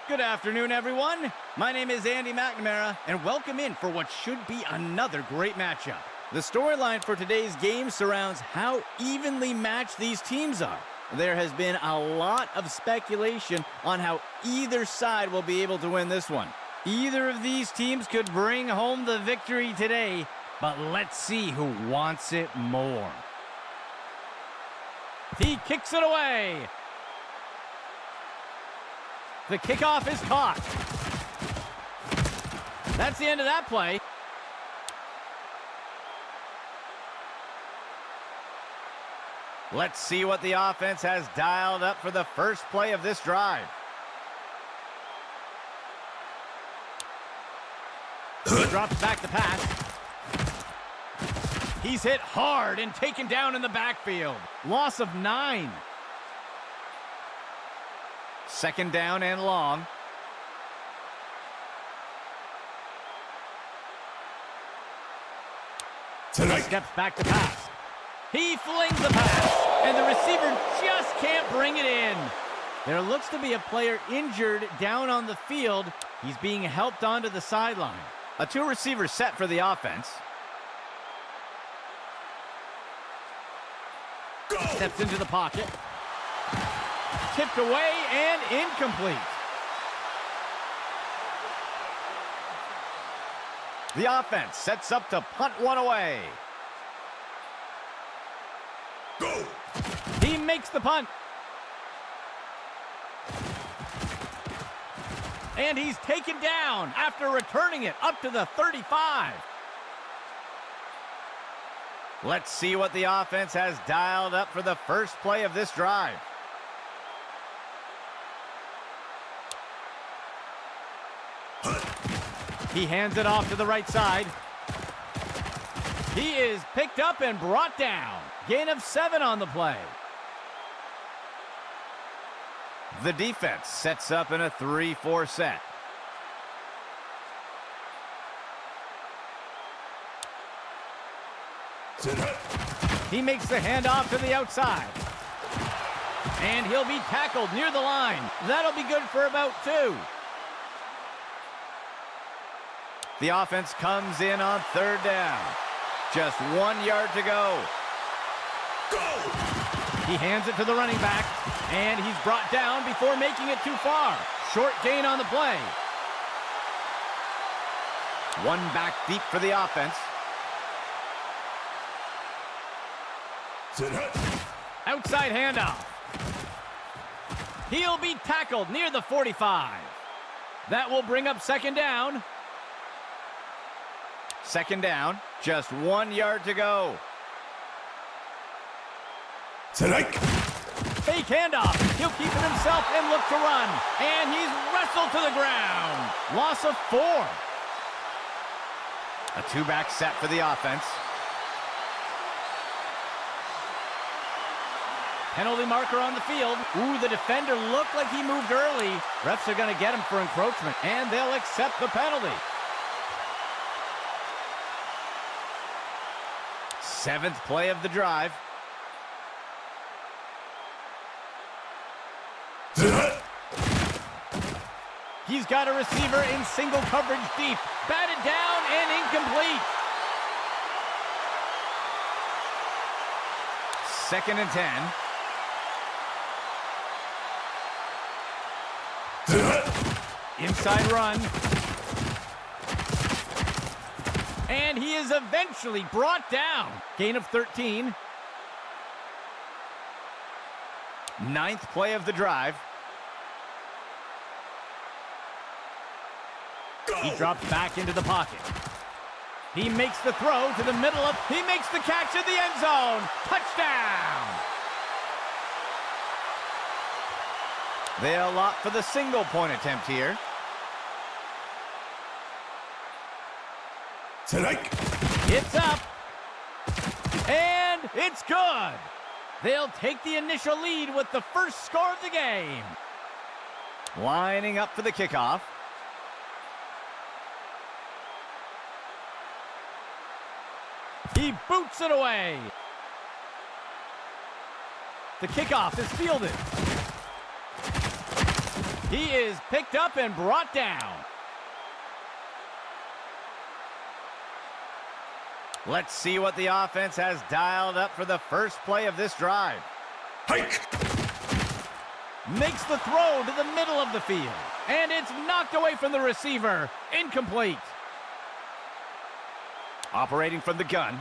Good afternoon, everyone. My name is Andy McNamara, and welcome in for what should be another great matchup. The storyline for today's game surrounds how evenly matched these teams are. There has been a lot of speculation on how either side will be able to win this one. Either of these teams could bring home the victory today, but let's see who wants it more. He kicks it away. The kickoff is caught. That's the end of that play. Let's see what the offense has dialed up for the first play of this drive. He drops back the pass. He's hit hard and taken down in the backfield. Loss of 9. Second down and long. He steps back to pass. He flings the pass, and the receiver just can't bring it in. There looks to be a player injured down on the field. He's being helped onto the sideline. A 2-receiver set for the offense. Steps into the pocket. Tipped away and incomplete. The offense sets up to punt one away. Go! He makes the punt. And he's taken down after returning it up to the 35. Let's see what the offense has dialed up for the first play of this drive. He hands it off to the right side. He is picked up and brought down. Gain of 7 on the play. The defense sets up in a 3-4 set. He makes the handoff to the outside. And he'll be tackled near the line. That'll be good for about 2. The offense comes in on third down. Just 1 yard to go. Go! He hands it to the running back, and he's brought down before making it too far. Short gain on the play. 1 back deep for the offense. Outside handoff. He'll be tackled near the 45. That will bring up second down. Second down, just 1 yard to go. Fake handoff. He'll keep it himself and look to run. And he's wrestled to the ground. Loss of 4. A 2-back set for the offense. Penalty marker on the field. Ooh, the defender looked like he moved early. Refs are going to get him for encroachment, and they'll accept the penalty. 7th play of the drive. He's got a receiver in single coverage deep. Batted down and incomplete. 2nd and 10. Inside run. And he is eventually brought down. Gain of 13. 9th play of the drive. Go! He drops back into the pocket. He makes the throw to the middle of... He makes the catch in the end zone. Touchdown! They'll opt for the single-point attempt here. It's up. And it's good. They'll take the initial lead with the first score of the game. Lining up for the kickoff. He boots it away. The kickoff is fielded. He is picked up and brought down. Let's see what the offense has dialed up for the first play of this drive. Hike! Makes the throw to the middle of the field. And it's knocked away from the receiver. Incomplete. Operating from the gun.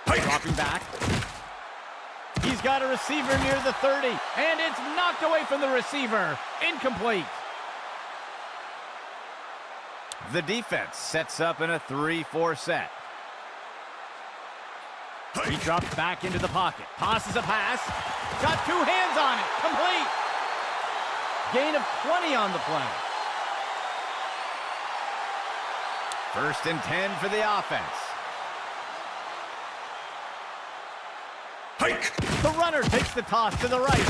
Hike! Dropping back. He's got a receiver near the 30. And it's knocked away from the receiver. Incomplete. The defense sets up in a 3-4 set. He drops back into the pocket. Tosses a pass. Got two hands on it. Complete. Gain of 20 on the play. 1st and 10 for the offense. Hike! The runner takes the toss to the right.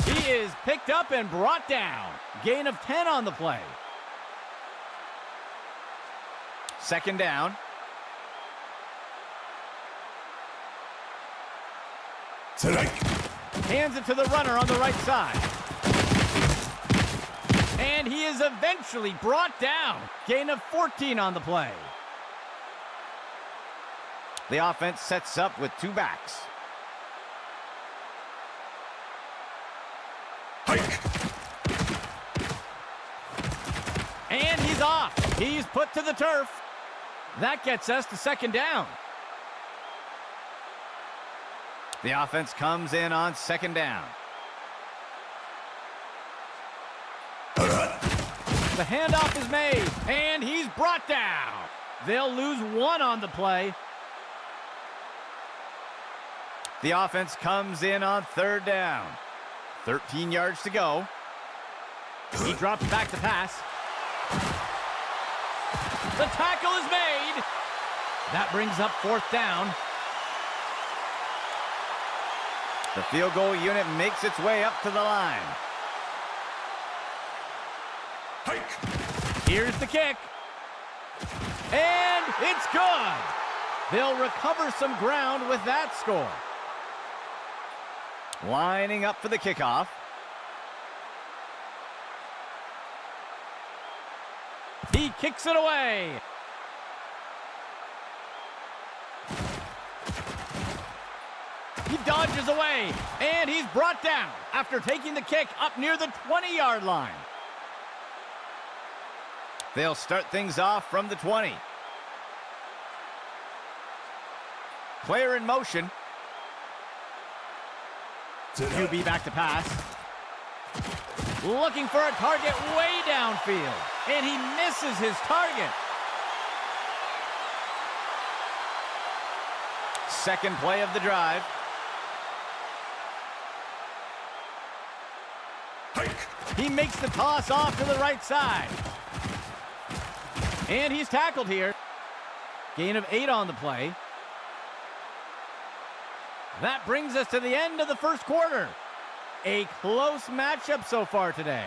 He is picked up and brought down. Gain of 10 on the play. 2nd down. Hands it to the runner on the right side. And he is eventually brought down. Gain of 14 on the play. The offense sets up with 2 backs. Hike! And he's off. He's put to the turf. That gets us to 2nd down. The offense comes in on 2nd down. The handoff is made, and he's brought down. They'll lose 1 on the play. The offense comes in on 3rd down. 13 yards to go. He drops back to pass. The tackle is made. That brings up 4th down. The field goal unit makes its way up to the line. Hike! Here's the kick. And it's good. They'll recover some ground with that score. Lining up for the kickoff. He kicks it away. He dodges away, and he's brought down after taking the kick up near the 20-yard line. They'll start things off from the 20. Player in motion. QB back to pass. Looking for a target way downfield, and he misses his target. 2nd play of the drive. He makes the toss off to the right side. And he's tackled here. Gain of 8 on the play. That brings us to the end of the 1st quarter. A close matchup so far today.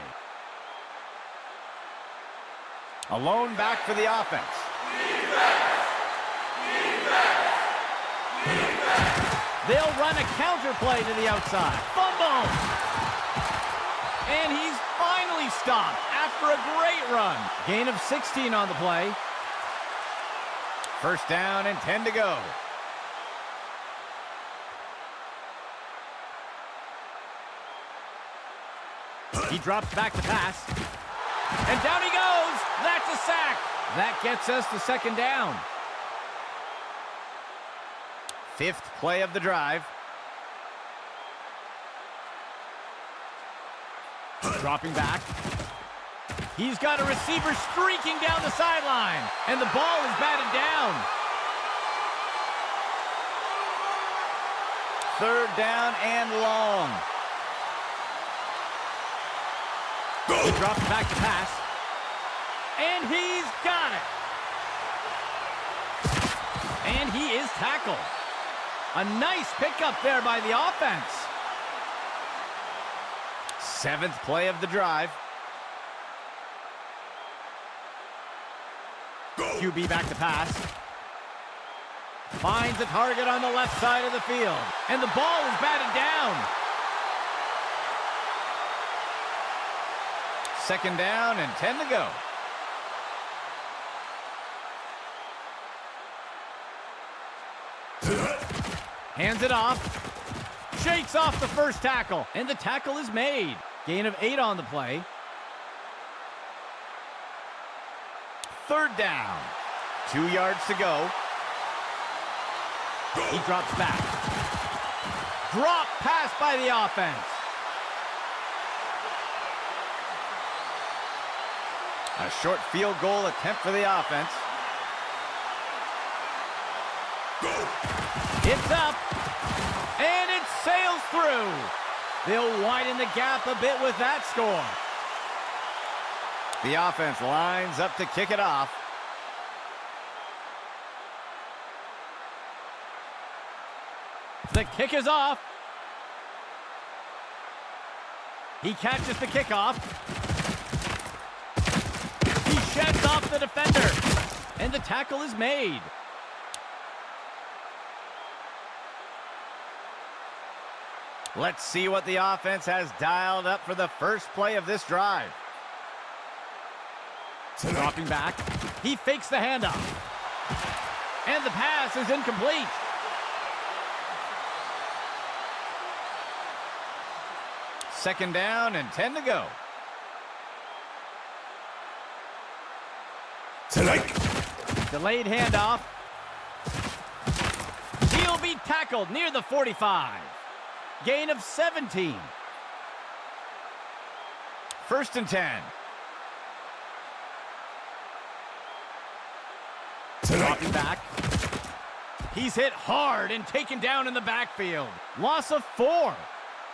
A lone back for the offense. They'll run a counter play to the outside. Fumble! And he's finally stopped after a great run. Gain of 16 on the play. 1st down and 10 to go. He drops back to pass. And down he goes. That's a sack. That gets us to 2nd down. 5th play of the drive. Dropping back. He's got a receiver streaking down the sideline. And the ball is batted down. 3rd down and long. He drops back to pass. And he's got it. And he is tackled. A nice pickup there by the offense. 7th play of the drive. QB back to pass. Finds a target on the left side of the field. And the ball is batted down. Second down and 10 to go. Hands it off. Shakes off the first tackle. And the tackle is made. Gain of 8 on the play. Third down. 2 yards to go. He drops back. Drop pass by the offense. A short field goal attempt for the offense. It's up. And it sails through. They'll widen the gap a bit with that score. The offense lines up to kick it off. The kick is off. He catches the kickoff. He sheds off the defender. And the tackle is made. Let's see what the offense has dialed up for the first play of this drive. Dropping back. He fakes the handoff. And the pass is incomplete. Second down and 10 to go. Delayed handoff. He'll be tackled near the 45. Gain of 17. First and 10. Dropping back. He's hit hard and taken down in the backfield. Loss of 4.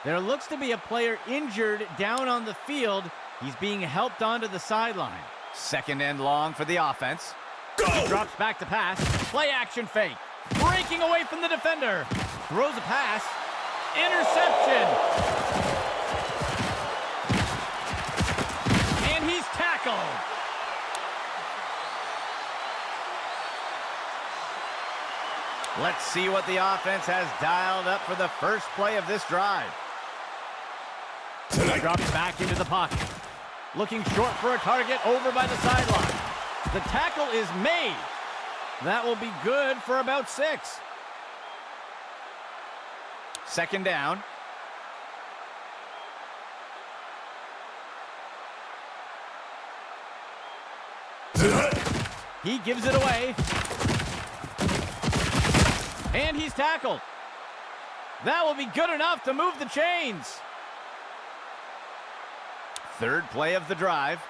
There looks to be a player injured down on the field. He's being helped onto the sideline. Second and long for the offense. Go! He drops back to pass. Play action fake. Breaking away from the defender. Throws a pass. Interception. And he's tackled. Let's see what the offense has dialed up for the first play of this drive. Drops back into the pocket. Looking short for a target over by the sideline. The tackle is made. That will be good for about 6. Second down. He gives it away. And he's tackled. That will be good enough to move the chains. Third play of the drive.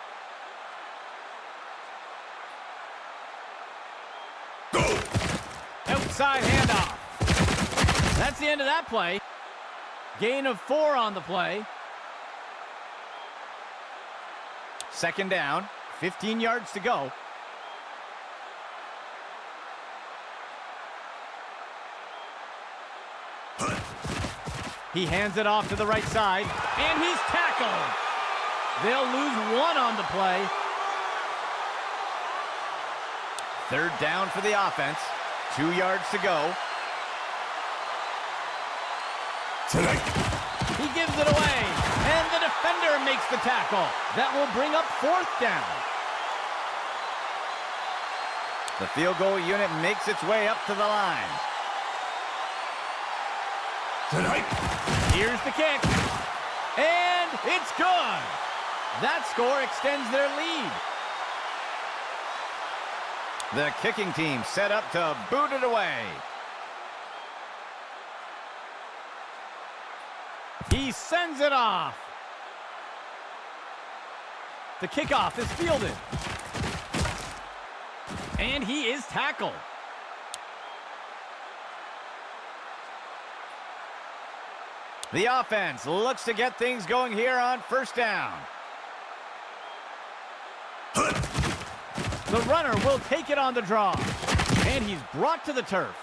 Go! Outside handoff. That's the end of that play. Gain of 4 on the play. Second down, 15 yards to go. He hands it off to the right side, and he's tackled. They'll lose 1 on the play. Third down for the offense. 2 yards to go. He gives it away, and the defender makes the tackle. That will bring up 4th down. The field goal unit makes its way up to the line. Here's the kick, and it's good. That score extends their lead. The kicking team set up to boot it away. He sends it off. The kickoff is fielded. And he is tackled. The offense looks to get things going here on first down. The runner will take it on the draw. And he's brought to the turf.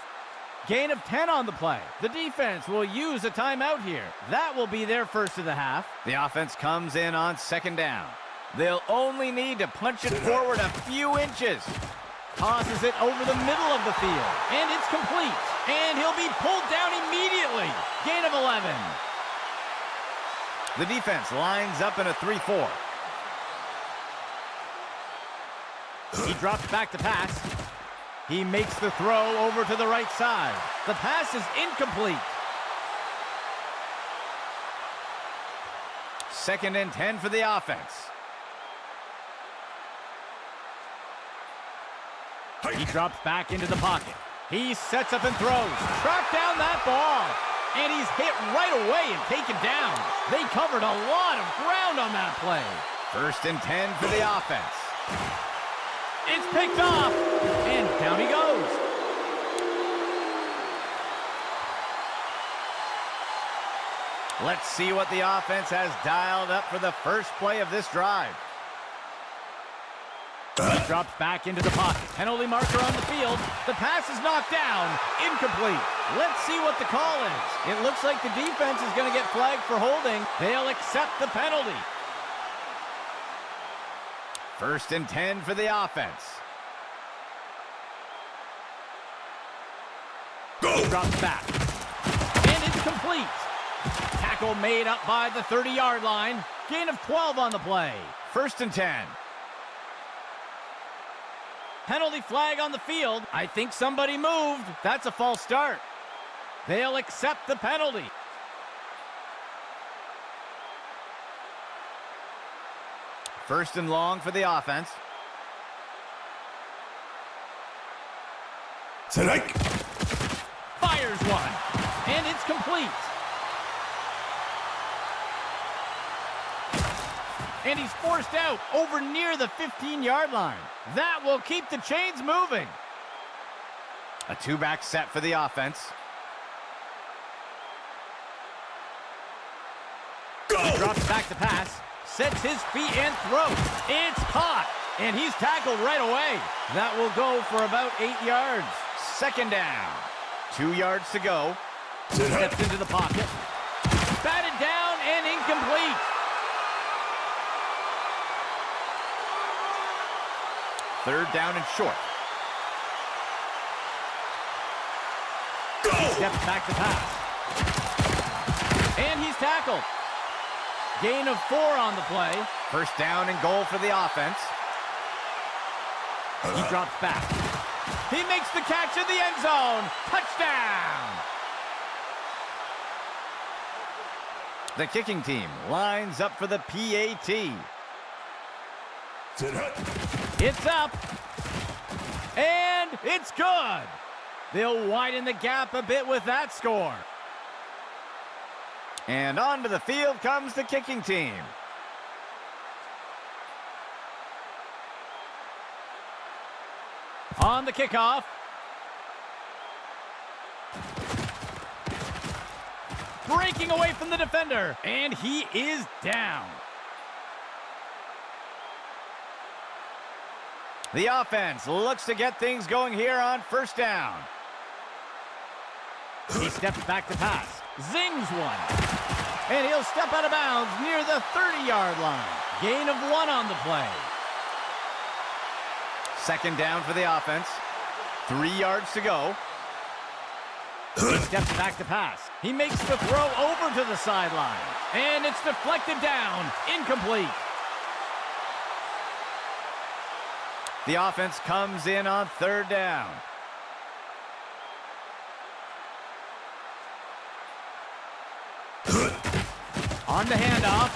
Gain of 10 on the play. The defense will use a timeout here. That will be their first of the half. The offense comes in on second down. They'll only need to punch it forward a few inches. Tosses it over the middle of the field. And it's complete. And he'll be pulled down immediately. Gain of 11. The defense lines up in a 3-4. He drops back to pass. He makes the throw over to the right side. The pass is incomplete. 2nd and 10 for the offense. He drops back into the pocket. He sets up and throws. Track down that ball. And he's hit right away and taken down. They covered a lot of ground on that play. 1st and 10 for the offense. It's picked off. And down he goes. Let's see what the offense has dialed up for the first play of this drive. He drops back into the pocket. Penalty marker on the field. The pass is knocked down. Incomplete. Let's see what the call is. It looks like the defense is going to get flagged for holding. They'll accept the penalty. 1st and 10 for the offense. He drops back. And it's complete. Tackle made up by the 30-yard line. Gain of 12 on the play. 1st and 10. Penalty flag on the field. I think somebody moved. That's a false start. They'll accept the penalty. First and long for the offense. Strike. Fires one. And it's complete. And he's forced out over near the 15-yard line. That will keep the chains moving. A 2-back set for the offense. Go! He drops back to pass, sets his feet and throws. It's caught, and he's tackled right away. That will go for about 8 yards. 2nd down. 2 yards to go. Steps into the pocket. Batted down and incomplete. 3rd down and short. Go! He steps back to pass. And he's tackled. Gain of 4 on the play. 1st down and goal for the offense. He drops back. He makes the catch in the end zone. Touchdown! The kicking team lines up for the PAT. It's up. And it's good. They'll widen the gap a bit with that score. And onto the field comes the kicking team. On the kickoff. Breaking away from the defender. And he is down. The offense looks to get things going here on 1st down. He steps back to pass. Zings one. And he'll step out of bounds near the 30-yard line. Gain of 1 on the play. 2nd down for the offense. 3 yards to go. He steps back to pass. He makes the throw over to the sideline. And it's deflected down. Incomplete. The offense comes in on 3rd down. On the handoff.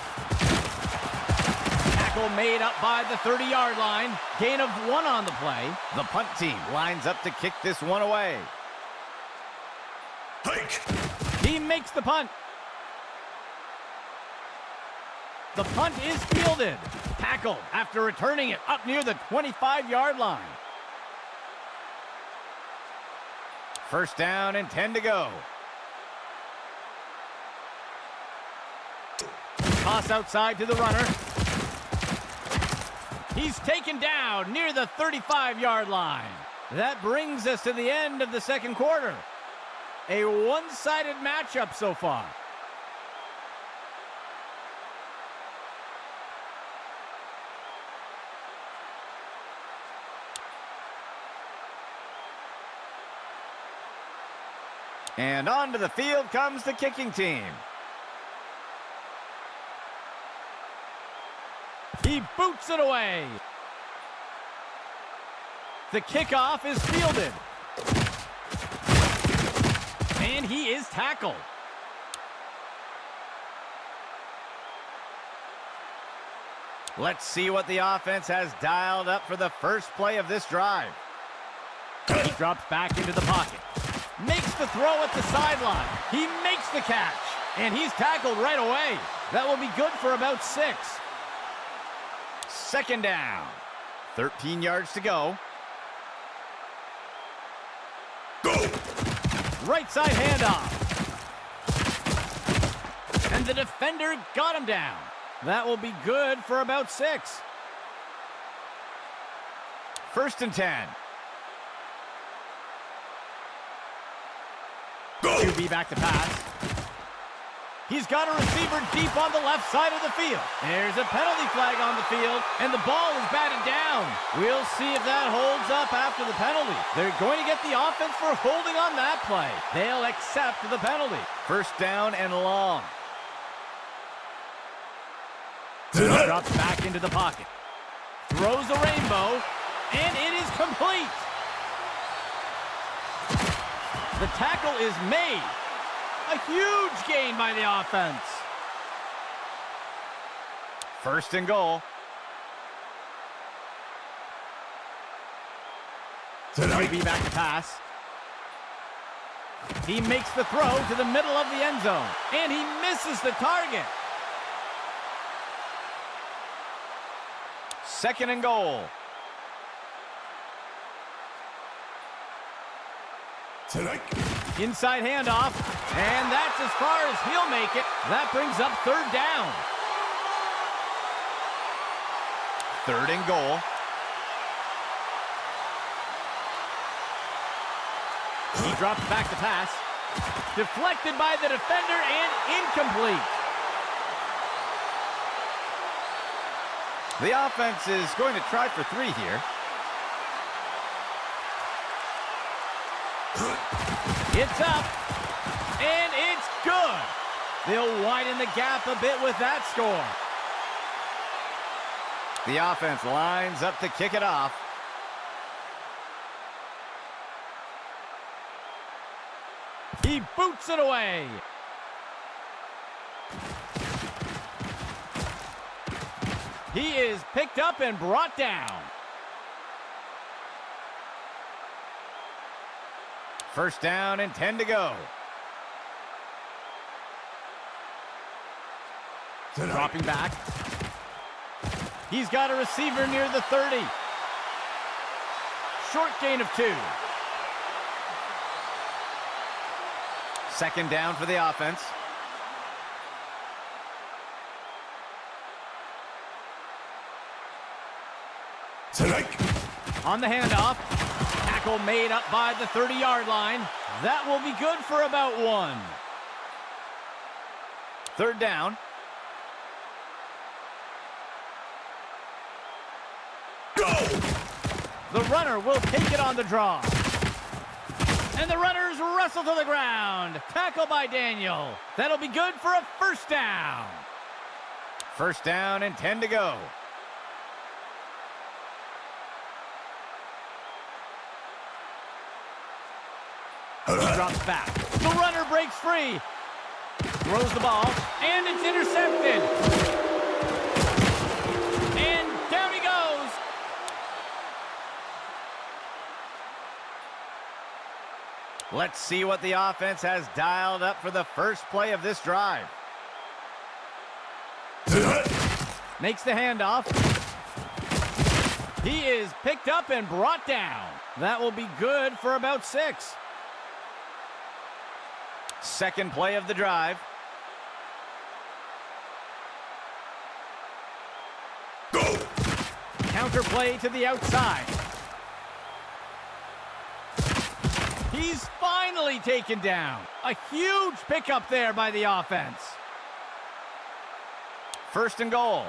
Tackle made up by the 30-yard line. Gain of 1 on the play. The punt team lines up to kick this one away. Hike. He makes the punt. The punt is fielded. Tackled after returning it up near the 25-yard line. 1st down and 10 to go. Toss outside to the runner. He's taken down near the 35-yard line. That brings us to the end of the 2nd quarter. A one-sided matchup so far. And onto the field comes the kicking team. He boots it away. The kickoff is fielded. And he is tackled. Let's see what the offense has dialed up for the first play of this drive. He drops back into the pocket. Makes the throw at the sideline. He makes the catch. And he's tackled right away. That will be good for about 6. Second down. 13 yards to go. Go! Right side handoff. And the defender got him down. That will be good for about 6. First and 10. Go! QB back to pass. He's got a receiver deep on the left side of the field. There's a penalty flag on the field, and the ball is batted down. We'll see if that holds up after the penalty. They're going to get the offense for holding on that play. They'll accept the penalty. First down and long. He drops back into the pocket. Throws a rainbow, and it is complete. The tackle is made. A huge gain by the offense. First and goal. QB back to pass. He makes the throw to the middle of the end zone, and he misses the target. Second and goal. Inside handoff, and that's as far as he'll make it. That brings up third down. Third and goal. He drops back to pass. Deflected by the defender and incomplete. The offense is going to try for 3 here. It's up, and it's good. They'll widen the gap a bit with that score. The offense lines up to kick it off. He boots it away. He is picked up and brought down. First down and 10 to go. Dropping back. He's got a receiver near the 30. Short gain of 2. Second down for the offense. On the handoff. Tackle made up by the 30-yard line. That will be good for about 1. Third down. Go! The runner will take it on the draw. And the runners wrestle to the ground. Tackle by Daniel. That'll be good for a first down. First down and 10 to go. He drops back. The runner breaks free. Throws the ball, and it's intercepted. And down he goes. Let's see what the offense has dialed up for the first play of this drive. Makes the handoff. He is picked up and brought down. That will be good for about 6. Second play of the drive. Go! Counter play to the outside. He's finally taken down. A huge pickup there by the offense. First and goal.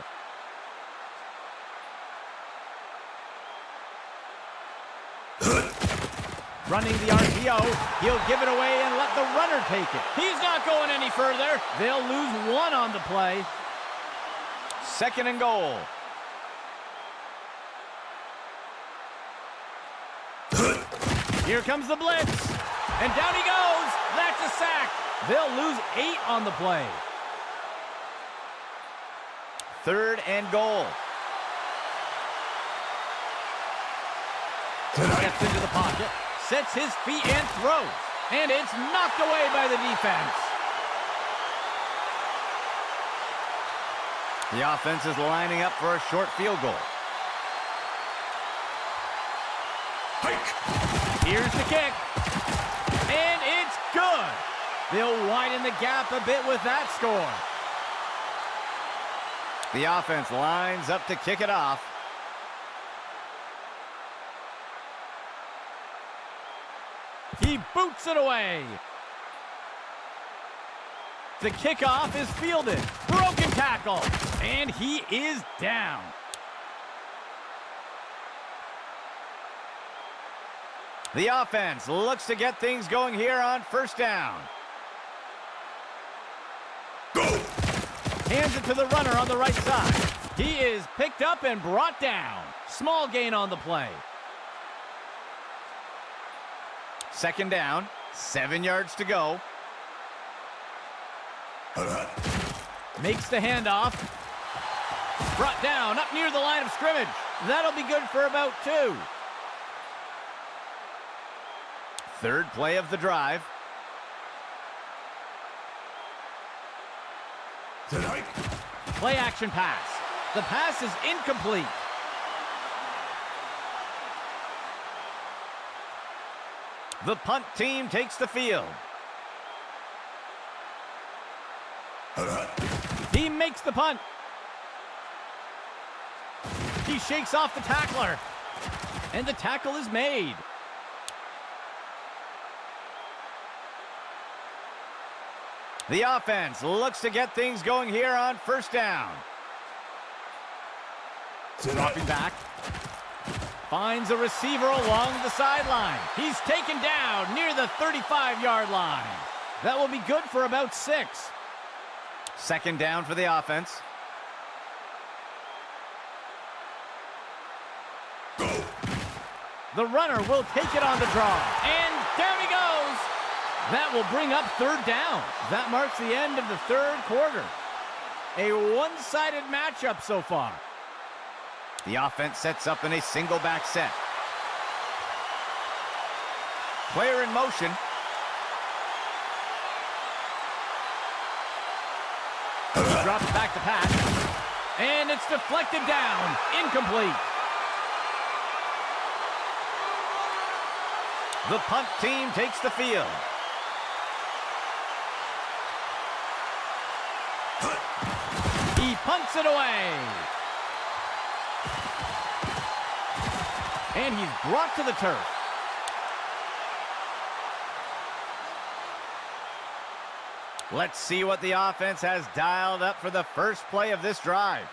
Running the RPO. He'll give it away and let the runner take it. He's not going any further. They'll lose one on the play. Second and goal. Here comes the blitz. And down he goes. That's a sack. They'll lose 8 on the play. Third and goal. Steps into the pocket, sets his feet and throws. And it's knocked away by the defense. The offense is lining up for a short field goal. Here's the kick. And it's good. They'll widen the gap a bit with that score. The offense lines up to kick it off. He boots it away. The kickoff is fielded. Broken tackle. And he is down. The offense looks to get things going here on first down. Go! Hands it to the runner on the right side. He is picked up and brought down. Small gain on the play. Second down, 7 yards to go. Makes the handoff. Brought down up near the line of scrimmage. That'll be good for about 2. Third play of the drive. Play action pass. The pass is incomplete. The punt team takes the field. He makes the punt. He shakes off the tackler. And the tackle is made. The offense looks to get things going here on first down. Dropping back. Finds a receiver along the sideline. He's taken down near the 35-yard line. That will be good for about 6. Second down for the offense. Go! The runner will take it on the draw. And down he goes. That will bring up third down. That marks the end of the third quarter. A one-sided matchup so far. The offense sets up in a single back set. Player in motion. Drops back to pass. And it's deflected down. Incomplete. The punt team takes the field. He punts it away. And he's brought to the turf. Let's see what the offense has dialed up for the first play of this drive.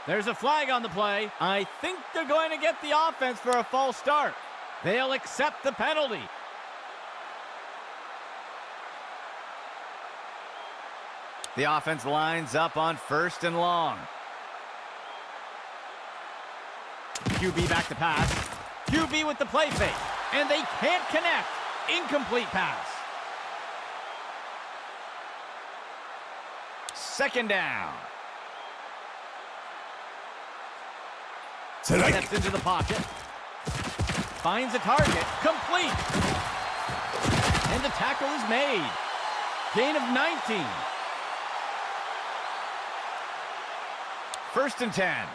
There's a flag on the play. I think they're going to get the offense for a false start. They'll accept the penalty. The offense lines up on first and long. QB back to pass. QB with the play fake. And they can't connect. Incomplete pass. Second down. Steps into the pocket. Finds a target. Complete. And the tackle is made. Gain of 19. First and 10.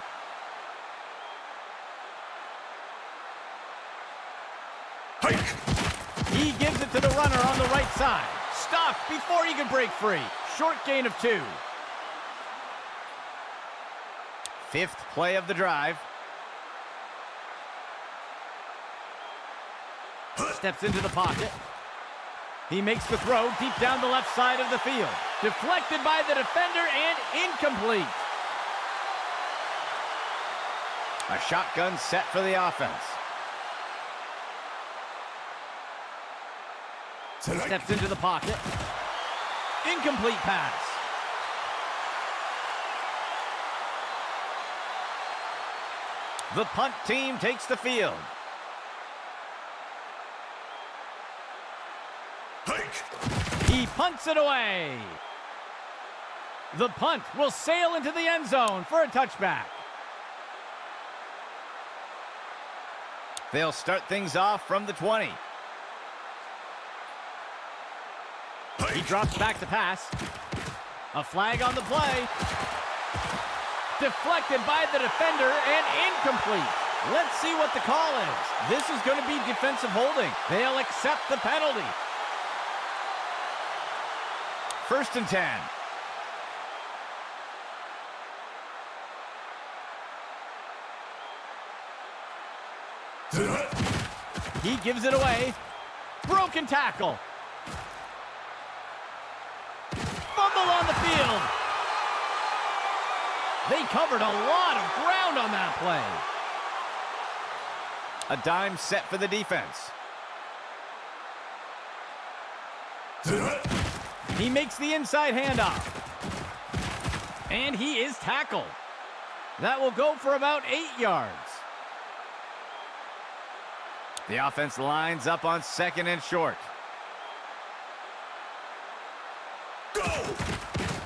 He gives it to the runner on the right side. Stopped before he could break free. Short gain of 2. Fifth play of the drive. Steps into the pocket. He makes the throw deep down the left side of the field. Deflected by the defender and incomplete. A shotgun set for the offense. Steps into the pocket. Incomplete pass. The punt team takes the field. He punts it away. The punt will sail into the end zone for a touchback. They'll start things off from the 20. He drops back to pass. A flag on the play. Deflected by the defender and incomplete. Let's see what the call is. This is going to be defensive holding. They'll accept the penalty. 1st and 10. He gives it away. Broken tackle. Fumble on the field. They covered a lot of ground on that play. A dime set for the defense. He makes the inside handoff. And he is tackled. That will go for about 8 yards. The offense lines up on 2nd and short. Go!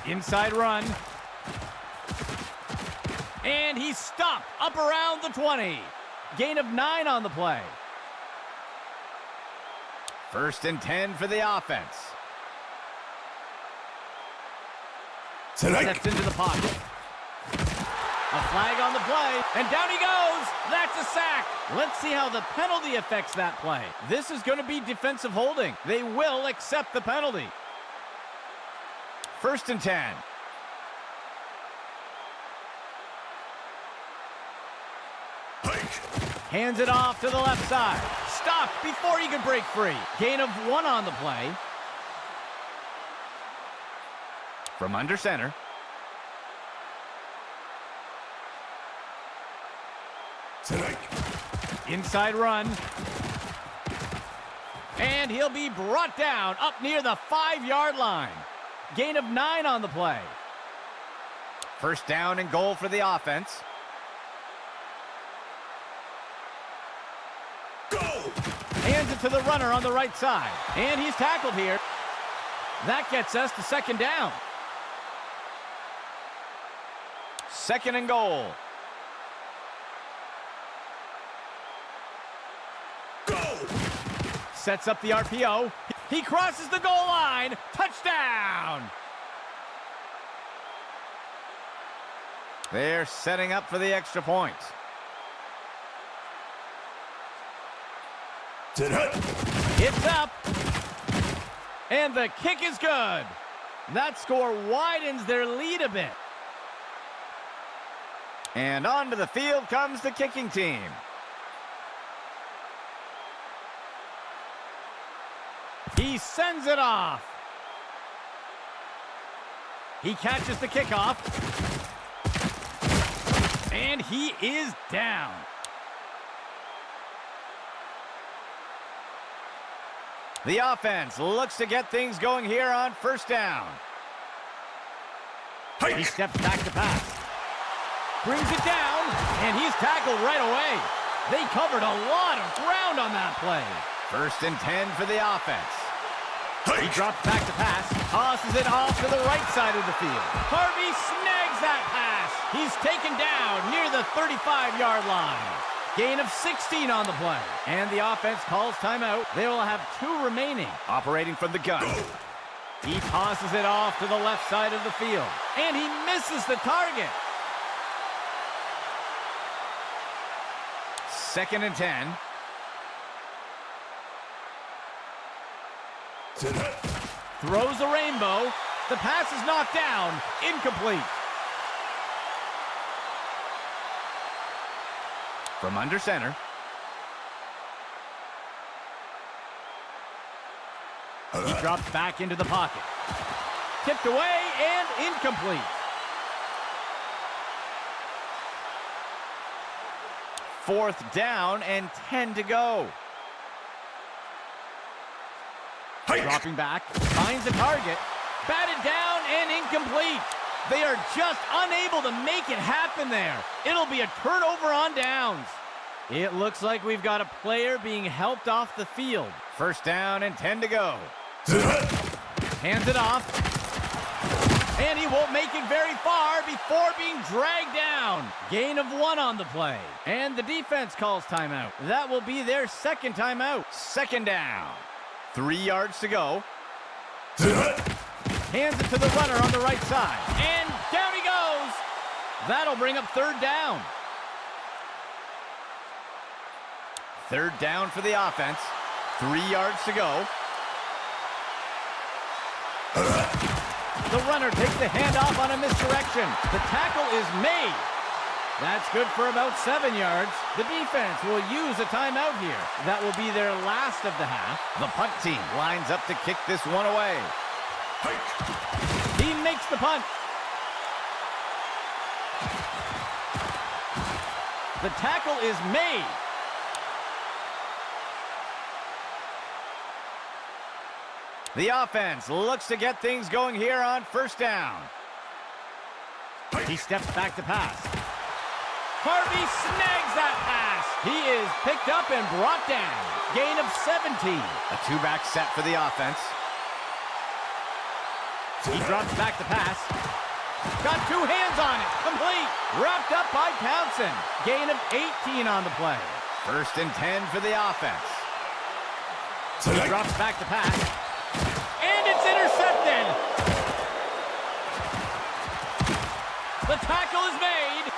Inside run. And he's stopped up around the 20. Gain of 9 on the play. 1st and 10 for the offense. Steps into the pocket. A flag on the play, and down he goes. That's a sack. Let's see how the penalty affects that play. This is going to be defensive holding. They will accept the penalty. 1st and 10. Hands it off to the left side. Stopped before he could break free. Gain of 1 on the play. From under center. Inside run. And he'll be brought down up near the 5-yard line. Gain of 9 on the play. 1st down and goal for the offense. Go! Hands it to the runner on the right side. And he's tackled here. That gets us to 2nd down. 2nd and goal. Sets up the RPO. He crosses the goal line. Touchdown! They're setting up for the extra point. It's up. And the kick is good. That score widens their lead a bit. And onto the field comes the kicking team. He sends it off. He catches the kickoff. And he is down. The offense looks to get things going here on 1st down. He steps back to pass. Brings it down, and he's tackled right away. They covered a lot of ground on that play. 1st and 10 for the offense. He drops back to pass, tosses it off to the right side of the field. Harvey snags that pass. He's taken down near the 35-yard line. Gain of 16 on the play. And the offense calls timeout. They will have 2 remaining. Operating from the gun. He tosses it off to the left side of the field. And he misses the target. 2nd and 10. Throws a rainbow. The pass is knocked down. Incomplete. From under center. He drops back into the pocket. Tipped away and incomplete. 4th down and 10 to go. Dropping back, finds a target, batted down and incomplete. They are just unable to make it happen there. It'll be a turnover on downs. It looks like we've got a player being helped off the field. First down and 10 to go. Hands it off. And he won't make it very far before being dragged down. Gain of 1 on the play. And the defense calls timeout. That will be their second timeout. Second down. 3 yards to go. Hands it to the runner on the right side. And down he goes. That'll bring up third down. Third down for the offense. 3 yards to go. The runner takes the handoff on a misdirection. The tackle is made. That's good for about 7 yards. The defense will use a timeout here. That will be their last of the half. The punt team lines up to kick this one away. He makes the punt. The tackle is made. The offense looks to get things going here on first down. He steps back to pass. Harvey snags that pass. He is picked up and brought down. Gain of 17. A two-back set for the offense. He drops back to pass. Got 2 hands on it. Complete. Wrapped up by Townsend. Gain of 18 on the play. First and 10 for the offense. He drops back to pass. And it's intercepted. The tackle is made.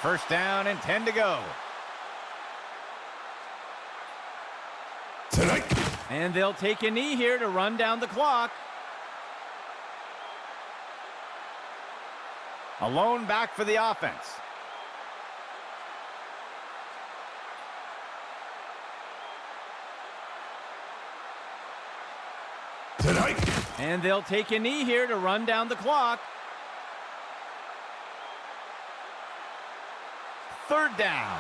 First down and 10 to go. And they'll take a knee here to run down the clock. A lone back for the offense. And they'll take a knee here to run down the clock. Third down.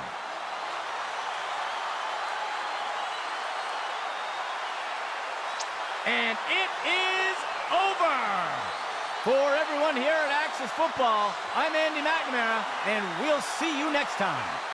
And it is over. For everyone here at Axis Football, I'm Andy McNamara, and we'll see you next time.